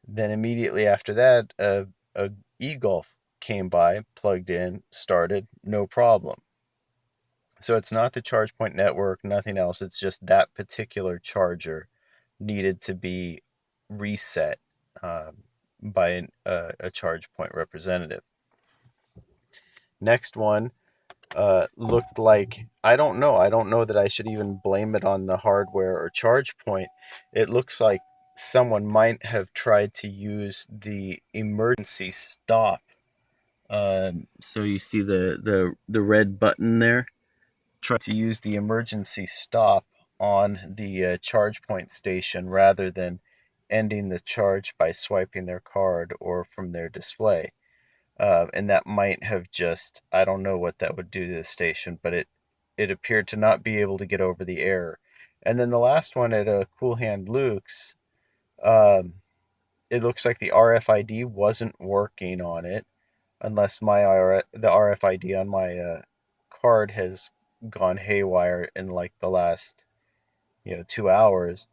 Then immediately after that, a e-Golf came by, plugged in, started, no problem. So it's not the ChargePoint network, nothing else. It's just that particular charger needed to be reset by a ChargePoint representative. Next one looked like, I don't know. I don't know that I should even blame it on the hardware or ChargePoint. It looks like someone might have tried to use the emergency stop. So you see the red button there. Try to use the emergency stop on the ChargePoint station rather than ending the charge by swiping their card or from their display. And that might have just, I don't know what that would do to the station, but it appeared to not be able to get over the error. And then the last one at Cool Hand Luke's, um, it looks like the RFID wasn't working on it, unless the RFID on my card has gone haywire in like the last 2 hours,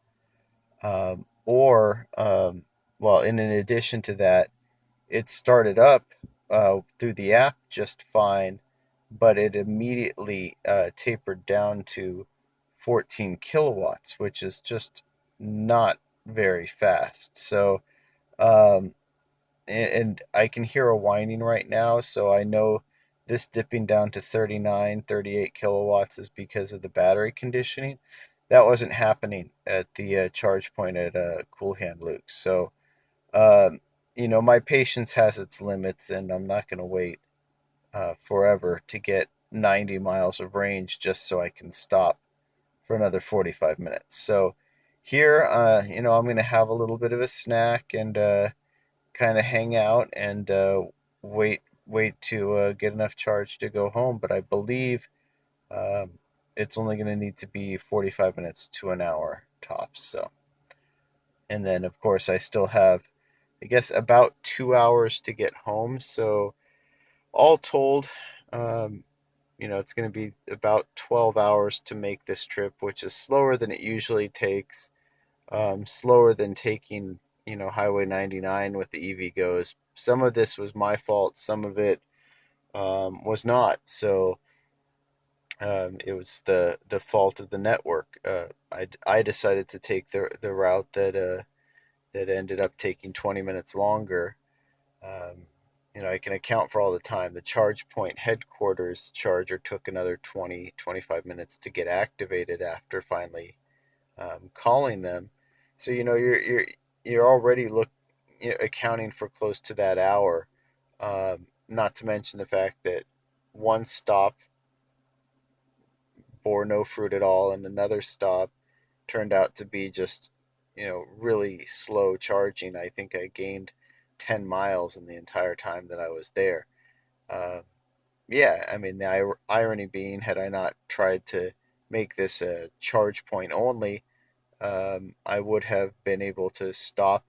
or well, and in addition to that, it started up through the app just fine, but it immediately tapered down to 14 kilowatts, which is just not very fast. So, um, and I can hear a whining right now, so I know this dipping down to 39, 38 kilowatts is because of the battery conditioning. That wasn't happening at the charge point at Cool Hand Luke. So, um, you know, my patience has its limits, and I'm not going to wait forever to get 90 miles of range just so I can stop for another 45 minutes. So here, you know, I'm going to have a little bit of a snack and kind of hang out and wait to get enough charge to go home. But I believe um, it's only going to need to be 45 minutes to an hour tops. So, and then of course I still have, I guess, about 2 hours to get home. So all told, um, you know, it's going to be about 12 hours to make this trip, which is slower than it usually takes. slower than taking, Highway 99 with the EVgo's. Some of this was my fault, some of it was not. So it was the fault of the network. I decided to take the route that ended up taking 20 minutes longer. Um, I can account for all the time. The ChargePoint headquarters charger took another 20-25 minutes to get activated after finally calling them. So you're already accounting for close to that hour. Not to mention the fact that one stop bore no fruit at all, and another stop turned out to be just really slow charging. I think I gained 10 miles in the entire time that I was there. Uh, yeah, I mean, the irony being, had I not tried to make this a charge point only, I would have been able to stop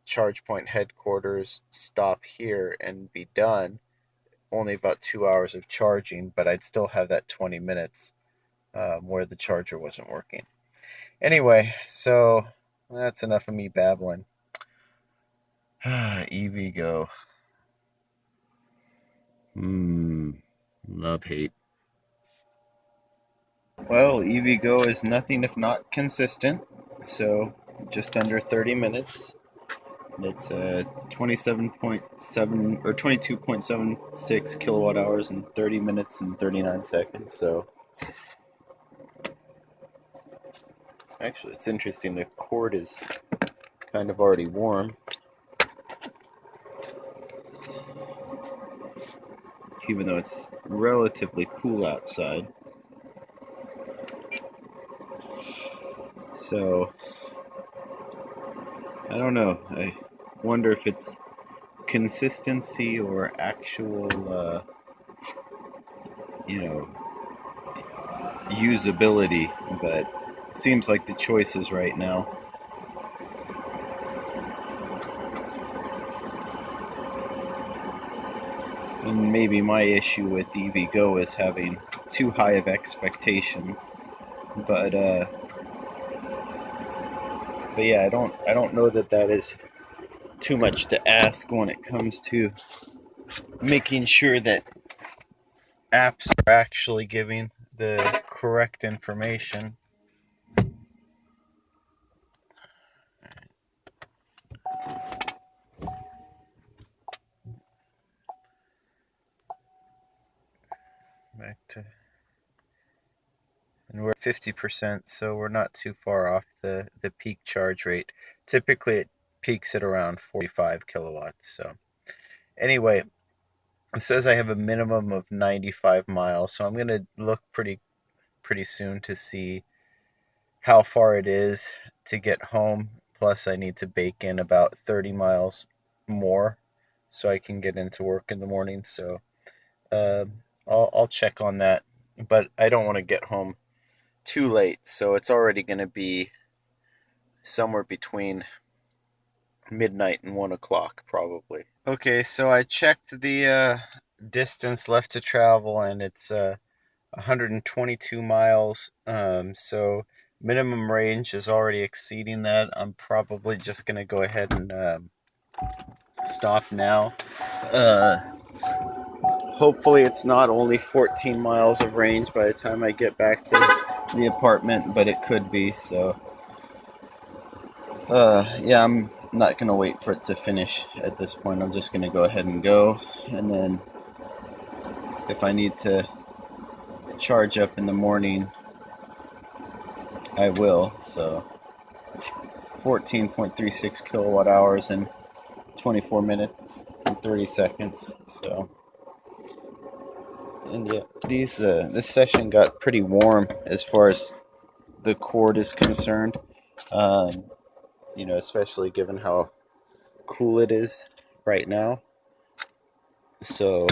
ChargePoint headquarters, stop here, and be done. Only about 2 hours of charging, but I'd still have that 20 minutes where the charger wasn't working. Anyway, so that's enough of me babbling. EVgo. Love hate. Well, EVgo is nothing if not consistent. So just under 30 minutes. It's 27.7 or 22.76 kilowatt hours in 30 minutes and 39 seconds. So actually, it's interesting. The cord is kind of already warm, even though it's relatively cool outside. So I don't know. I wonder if it's consistency or actual, you know, usability, but it seems like the choice is right now. And maybe my issue with EVgo is having too high of expectations, but yeah, I don't know that is too much to ask when it comes to making sure that apps are actually giving the correct information. Back to, and we're at 50%, so we're not too far off the peak charge rate. Typically, it peaks at around 45 kilowatts. So anyway, it says I have a minimum of 95 miles, so I'm gonna look pretty soon to see how far it is to get home. Plus, I need to bake in about 30 miles more so I can get into work in the morning. So uh, I'll check on that, but I don't want to get home too late. So it's already going to be somewhere between midnight and 1 o'clock, probably. Okay, so I checked the distance left to travel, and it's 122 miles. So minimum range is already exceeding that. I'm probably just gonna go ahead and stop now. Uh, Hopefully, it's not only 14 miles of range by the time I get back to the apartment, but it could be. So, yeah, I'm not gonna wait for it to finish at this point. I'm just gonna go ahead and go, and then if I need to charge up in the morning, I will. So 14.36 kilowatt hours in 24 minutes and 30 seconds. So, and yeah, this session got pretty warm as far as the cord is concerned. Um, especially given how cool it is right now. So,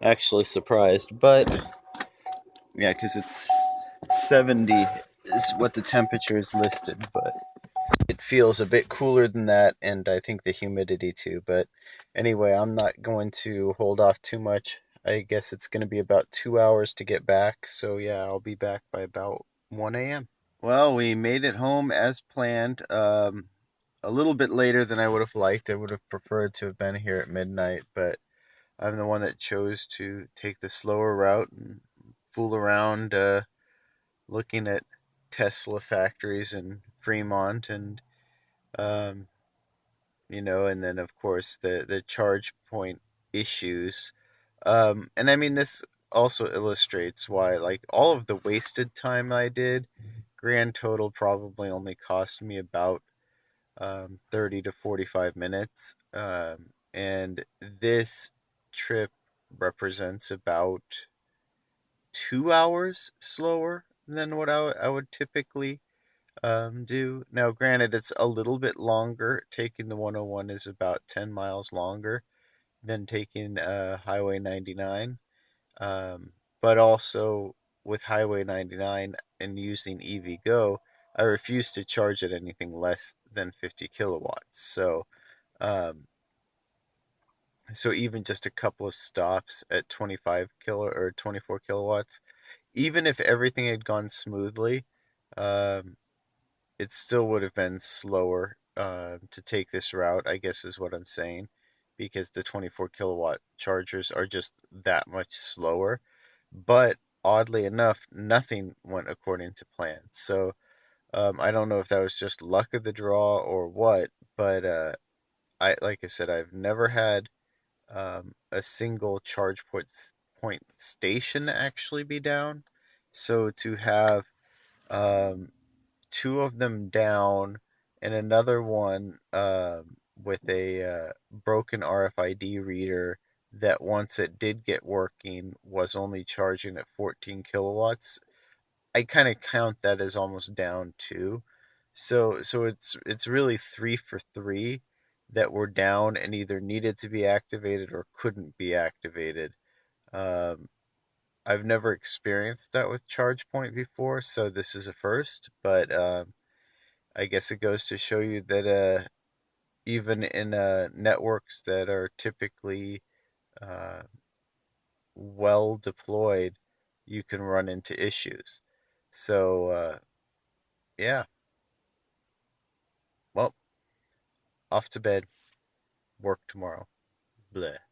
actually surprised, but yeah, because it's 70 is what the temperature is listed, but it feels a bit cooler than that, and I think the humidity too. But anyway, I'm not going to hold off too much. I guess it's going to be about 2 hours to get back, so yeah, I'll be back by about 1 a.m. Well, we made it home as planned. A little bit later than I would have liked. I would have preferred to have been here at midnight, but I'm the one that chose to take the slower route and fool around looking at Tesla factories in Fremont um, and then of course the charge point issues. And I mean, this also illustrates why, like, all of the wasted time I did, grand total probably only cost me about 30 to 45 minutes. And this trip represents about 2 hours slower than what I would typically do. Now, granted, it's a little bit longer. Taking the 101 is about 10 miles longer than taking Highway 99. But also with Highway 99 and using EVgo, I refuse to charge at anything less than 50 kilowatts. Um, so even just a couple of stops at 25 kilo or 24 kilowatts, even if everything had gone smoothly, um, it still would have been slower to take this route, I guess is what I'm saying, because the 24 kilowatt chargers are just that much slower. But oddly enough, nothing went according to plan. So I don't know if that was just luck of the draw or what, but I like I said, I've never had a single point station actually be down. So to have um, two of them down and another one with a broken RFID reader that once it did get working was only charging at 14 kilowatts. I kind of count that as almost down two. So it's really three for three that were down and either needed to be activated or couldn't be activated. Um, I've never experienced that with ChargePoint before, so this is a first. But I guess it goes to show you that even in networks that are typically uh, well deployed, you can run into issues. So yeah, well, off to bed, work tomorrow. Bleh.